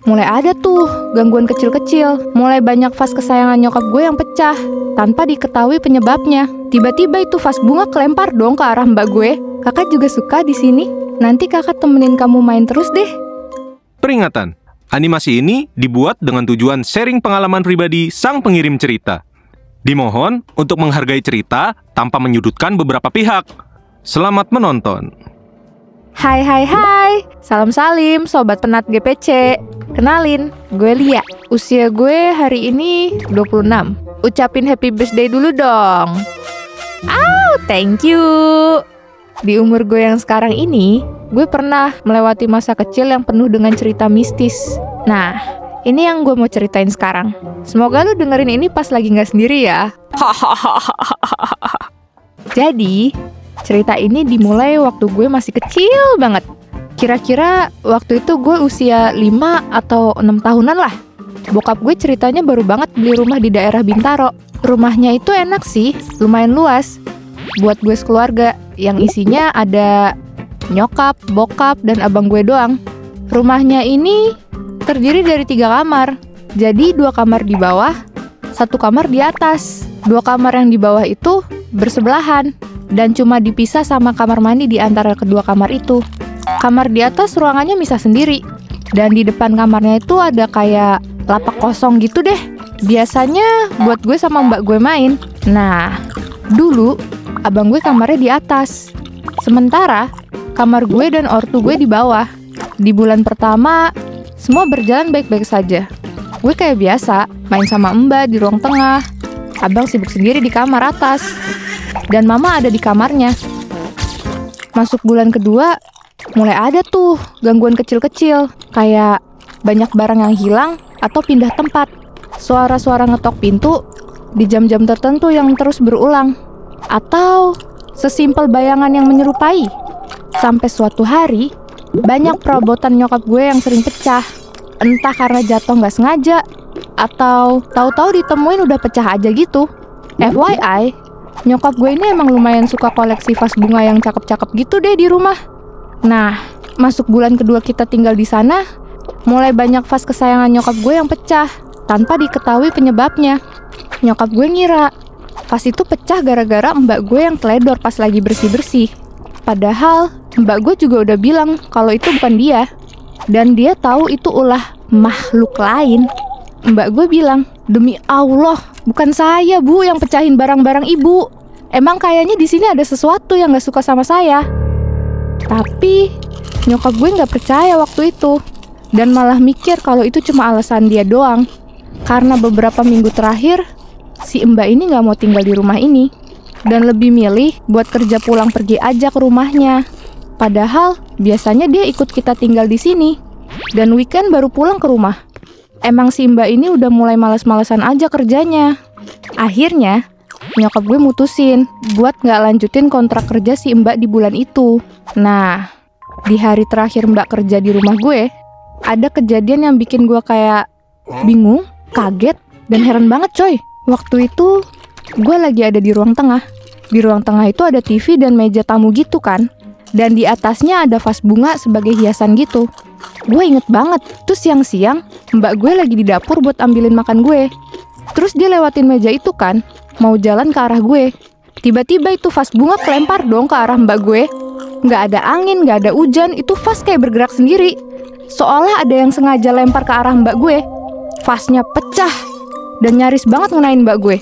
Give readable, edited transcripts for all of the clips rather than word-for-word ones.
mulai ada tuh gangguan kecil-kecil. Mulai banyak vas kesayangan nyokap gue yang pecah tanpa diketahui penyebabnya. Tiba-tiba itu vas bunga kelempar dong ke arah mbak gue. Kakak juga suka di sini. Nanti kakak temenin kamu main terus deh. Peringatan, animasi ini dibuat dengan tujuan sharing pengalaman pribadi sang pengirim cerita. Dimohon untuk menghargai cerita tanpa menyudutkan beberapa pihak. Selamat menonton. Hai, salam salim Sobat Penat GPC. Kenalin, gue Lia. Usia gue hari ini 26. Ucapin happy birthday dulu dong. Thank you. Di umur gue yang sekarang ini, gue pernah melewati masa kecil yang penuh dengan cerita mistis. Nah, ini yang gue mau ceritain sekarang. Semoga lu dengerin ini pas lagi gak sendiri ya. Jadi, cerita ini dimulai waktu gue masih kecil banget. Kira-kira waktu itu gue usia 5 atau 6 tahunan lah. Bokap gue ceritanya baru banget beli rumah di daerah Bintaro. Rumahnya itu enak sih, lumayan luas. Buat gue sekeluarga, yang isinya ada nyokap, bokap, dan abang gue doang. Rumahnya ini terdiri dari 3 kamar. Jadi 2 kamar di bawah, 1 kamar di atas. 2 kamar yang di bawah itu bersebelahan dan cuma dipisah sama kamar mandi di antara kedua kamar itu. Kamar di atas ruangannya misah sendiri. Dan di depan kamarnya itu ada kayak lapak kosong gitu deh. Biasanya buat gue sama mbak gue main. Nah, dulu abang gue kamarnya di atas. Sementara kamar gue dan ortu gue di bawah. Di bulan pertama, semua berjalan baik-baik saja. Gue kayak biasa, main sama mbak di ruang tengah. Abang sibuk sendiri di kamar atas. Dan mama ada di kamarnya. Masuk bulan kedua, mulai ada tuh gangguan kecil-kecil. Kayak banyak barang yang hilang atau pindah tempat. Suara-suara ngetok pintu di jam-jam tertentu yang terus berulang. Atau sesimpel bayangan yang menyerupai. Sampai suatu hari, banyak perabotan nyokap gue yang sering pecah. Entah karena jatuh nggak sengaja, atau tahu-tahu ditemuin udah pecah aja gitu. FYI, nyokap gue ini emang lumayan suka koleksi vas bunga yang cakep-cakep gitu deh di rumah. Nah, masuk bulan kedua kita tinggal di sana, mulai banyak vas kesayangan nyokap gue yang pecah, tanpa diketahui penyebabnya. Nyokap gue ngira vas itu pecah gara-gara mbak gue yang teledor pas lagi bersih-bersih. Padahal mbak gue juga udah bilang kalau itu bukan dia. Dan dia tahu itu ulah makhluk lain. Mbak gue bilang, demi Allah, bukan saya bu yang pecahin barang-barang ibu. Emang kayaknya di sini ada sesuatu yang gak suka sama saya. Tapi nyokap gue gak percaya waktu itu. Dan malah mikir kalau itu cuma alasan dia doang. Karena beberapa minggu terakhir, si mbak ini gak mau tinggal di rumah ini. Dan lebih milih buat kerja pulang pergi aja ke rumahnya. Padahal biasanya dia ikut kita tinggal di sini. Dan weekend baru pulang ke rumah. Emang si mbak ini udah mulai malas-malasan aja kerjanya. Akhirnya, nyokap gue mutusin buat gak lanjutin kontrak kerja si mbak di bulan itu. Nah, di hari terakhir mbak kerja di rumah gue, ada kejadian yang bikin gue kayak bingung, kaget, dan heran banget coy. Waktu itu, gue lagi ada di ruang tengah. Di ruang tengah itu ada TV dan meja tamu gitu kan. Dan di atasnya ada vas bunga sebagai hiasan gitu. Gue inget banget, tuh siang-siang mbak gue lagi di dapur buat ambilin makan gue. Terus dia lewatin meja itu kan, mau jalan ke arah gue. Tiba-tiba itu vas bunga kelempar dong ke arah mbak gue. Nggak ada angin, nggak ada hujan, itu vas kayak bergerak sendiri. Seolah ada yang sengaja lempar ke arah mbak gue. Vasnya pecah dan nyaris banget ngenain mbak gue.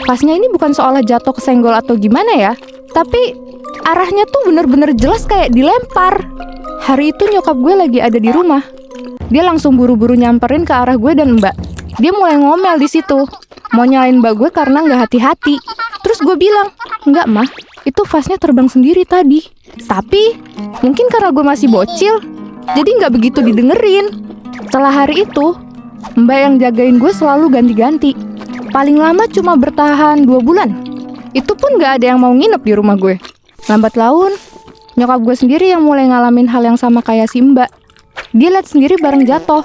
Vasnya ini bukan seolah jatuh kesenggol atau gimana ya, tapi arahnya tuh bener-bener jelas kayak dilempar. Hari itu nyokap gue lagi ada di rumah. Dia langsung buru-buru nyamperin ke arah gue dan mbak. Dia mulai ngomel di situ, mau nyalain mbak gue karena nggak hati-hati. Terus gue bilang, "Nggak mah, itu vasnya terbang sendiri tadi." Tapi mungkin karena gue masih bocil, jadi nggak begitu didengerin. Setelah hari itu, mbak yang jagain gue selalu ganti-ganti. Paling lama cuma bertahan 2 bulan. Itu pun nggak ada yang mau nginep di rumah gue. Lambat laun, nyokap gue sendiri yang mulai ngalamin hal yang sama kayak si mbak. Dia lihat sendiri barang jatuh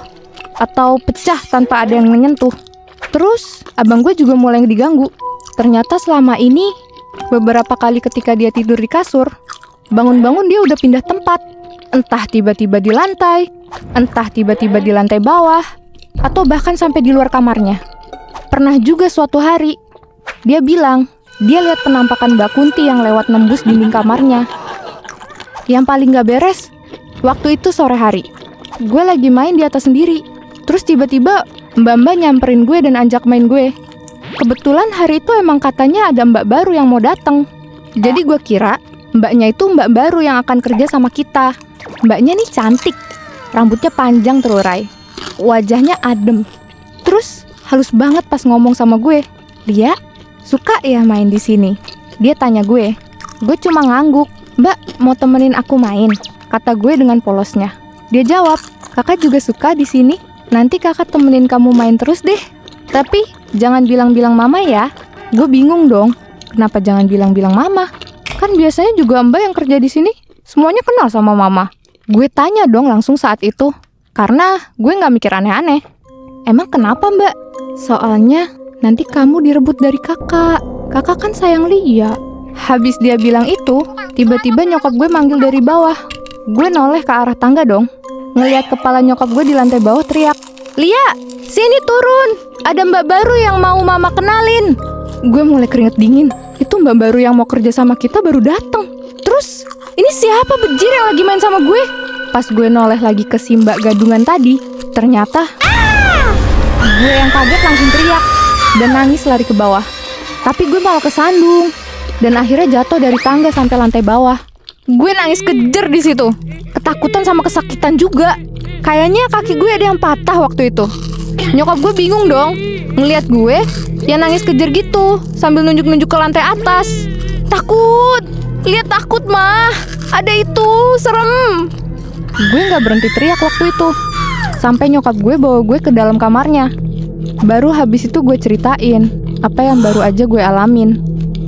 atau pecah tanpa ada yang menyentuh. Terus, abang gue juga mulai diganggu. Ternyata selama ini, beberapa kali ketika dia tidur di kasur, Bangun-bangun dia udah pindah tempat. Entah tiba-tiba di lantai, entah tiba-tiba di lantai bawah, atau bahkan sampai di luar kamarnya. Pernah juga suatu hari, dia bilang, dia lihat penampakan Mbak Kunti yang lewat nembus dinding kamarnya. Yang paling gak beres, waktu itu sore hari. Gue lagi main di atas sendiri. Terus tiba-tiba mbak-mbak nyamperin gue dan ajak main gue. Kebetulan hari itu emang katanya ada mbak baru yang mau datang. Jadi gue kira mbaknya itu mbak baru yang akan kerja sama kita. Mbaknya nih cantik, rambutnya panjang terurai, wajahnya adem. Terus halus banget pas ngomong sama gue. Lia, suka ya main di sini? Dia tanya gue. Gue cuma ngangguk. Mbak, mau temenin aku main? Kata gue dengan polosnya. Dia jawab, kakak juga suka di sini. Nanti kakak temenin kamu main terus deh. Tapi jangan bilang-bilang mama ya. Gue bingung dong. Kenapa jangan bilang-bilang mama? Kan biasanya juga mbak yang kerja di sini semuanya kenal sama mama. Gue tanya dong langsung saat itu. Karena gue nggak mikir aneh-aneh. Emang kenapa mbak? Soalnya nanti kamu direbut dari kakak. Kakak kan sayang Lia. Habis dia bilang itu, tiba-tiba nyokap gue manggil dari bawah. Gue noleh ke arah tangga dong. Ngeliat kepala nyokap gue di lantai bawah teriak, Lia, sini turun. Ada mbak baru yang mau mama kenalin. Gue mulai keringet dingin. Itu mbak baru yang mau kerja sama kita baru datang. Terus, ini siapa bejir yang lagi main sama gue? Pas gue noleh lagi ke si mbak gadungan tadi, ternyata gue yang kaget langsung teriak dan nangis lari ke bawah. Tapi gue malah kesandung dan akhirnya jatuh dari tangga sampai lantai bawah. Gue nangis kejer di situ, ketakutan sama kesakitan juga. Kayaknya kaki gue ada yang patah waktu itu. Nyokap gue bingung dong, ngeliat gue yang nangis kejer gitu sambil nunjuk-nunjuk ke lantai atas. Takut, lihat takut mah, ada itu, serem. Gue nggak berhenti teriak waktu itu, sampai nyokap gue bawa gue ke dalam kamarnya. Baru habis itu gue ceritain apa yang baru aja gue alamin.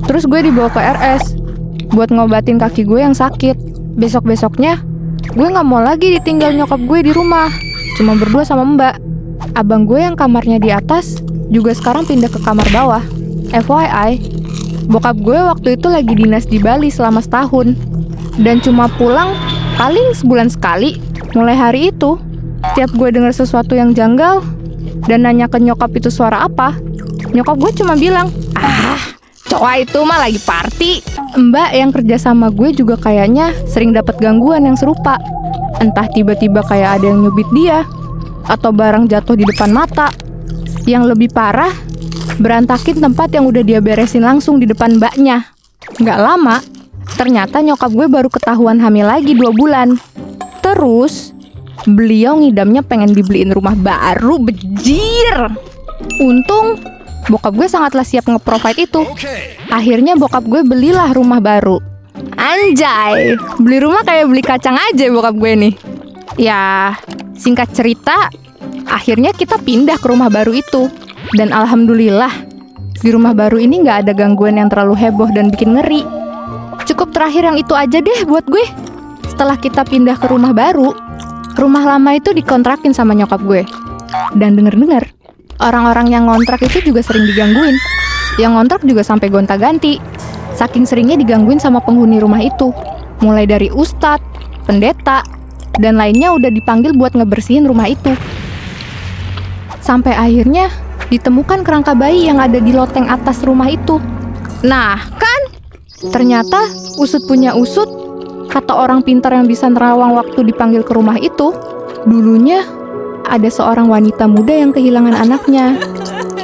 Terus gue dibawa ke RS buat ngobatin kaki gue yang sakit. Besok-besoknya gue gak mau lagi ditinggal nyokap gue di rumah, cuma berdua sama mbak. Abang gue yang kamarnya di atas juga sekarang pindah ke kamar bawah. FYI, bokap gue waktu itu lagi dinas di Bali selama setahun dan cuma pulang paling sebulan sekali. Mulai hari itu, tiap gue dengar sesuatu yang janggal dan nanya ke nyokap itu suara apa, nyokap gue cuma bilang, cowok itu mah lagi party. Mbak yang kerja sama gue juga kayaknya sering dapat gangguan yang serupa. Entah tiba-tiba kayak ada yang nyubit dia, atau barang jatuh di depan mata. Yang lebih parah, berantakin tempat yang udah dia beresin langsung di depan mbaknya. Nggak lama, ternyata nyokap gue baru ketahuan hamil lagi 2 bulan. Terus, beliau ngidamnya pengen dibeliin rumah baru, bejir. Untung bokap gue sangatlah siap nge-provide itu. Akhirnya bokap gue belilah rumah baru. Anjay, beli rumah kayak beli kacang aja bokap gue nih. Ya, singkat cerita, akhirnya kita pindah ke rumah baru itu. Dan alhamdulillah, di rumah baru ini gak ada gangguan yang terlalu heboh dan bikin ngeri. Cukup terakhir yang itu aja deh buat gue. Setelah kita pindah ke rumah baru, rumah lama itu dikontrakin sama nyokap gue. Dan denger-dengar, orang-orang yang ngontrak itu juga sering digangguin. Yang ngontrak juga sampai gonta-ganti. Saking seringnya digangguin sama penghuni rumah itu. Mulai dari ustadz, pendeta, dan lainnya udah dipanggil buat ngebersihin rumah itu. Sampai akhirnya ditemukan kerangka bayi yang ada di loteng atas rumah itu. Nah, kan? Ternyata usut punya usut. Kata orang pintar yang bisa nerawang waktu dipanggil ke rumah itu, dulunya ada seorang wanita muda yang kehilangan anaknya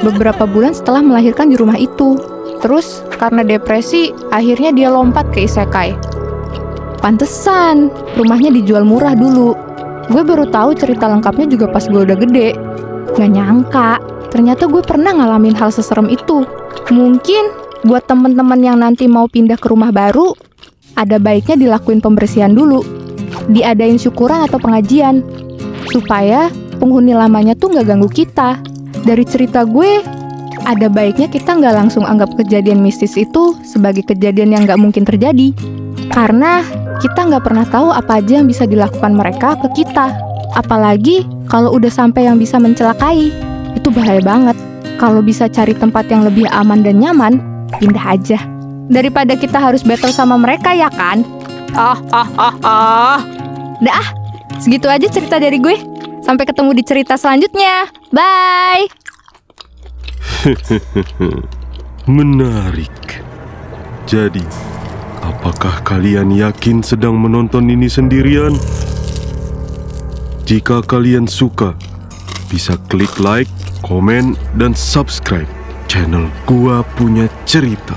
beberapa bulan setelah melahirkan di rumah itu. Terus karena depresi, akhirnya dia lompat ke isekai. Pantesan rumahnya dijual murah dulu. Gue baru tahu cerita lengkapnya juga pas gue udah gede. Gak nyangka, ternyata gue pernah ngalamin hal seserem itu. Mungkin buat temen-temen yang nanti mau pindah ke rumah baru, ada baiknya dilakuin pembersihan dulu, diadain syukuran atau pengajian, supaya penghuni lamanya tuh nggak ganggu kita. Dari cerita gue, ada baiknya kita nggak langsung anggap kejadian mistis itu sebagai kejadian yang nggak mungkin terjadi. Karena kita nggak pernah tahu apa aja yang bisa dilakukan mereka ke kita. Apalagi kalau udah sampai yang bisa mencelakai, itu bahaya banget. Kalau bisa cari tempat yang lebih aman dan nyaman, pindah aja. Daripada kita harus battle sama mereka ya kan? Dah, segitu aja cerita dari gue. Sampai ketemu di cerita selanjutnya. Bye. Menarik. Jadi, apakah kalian yakin sedang menonton ini sendirian? Jika kalian suka, bisa klik like, komen, dan subscribe channel Gua Punya Cerita.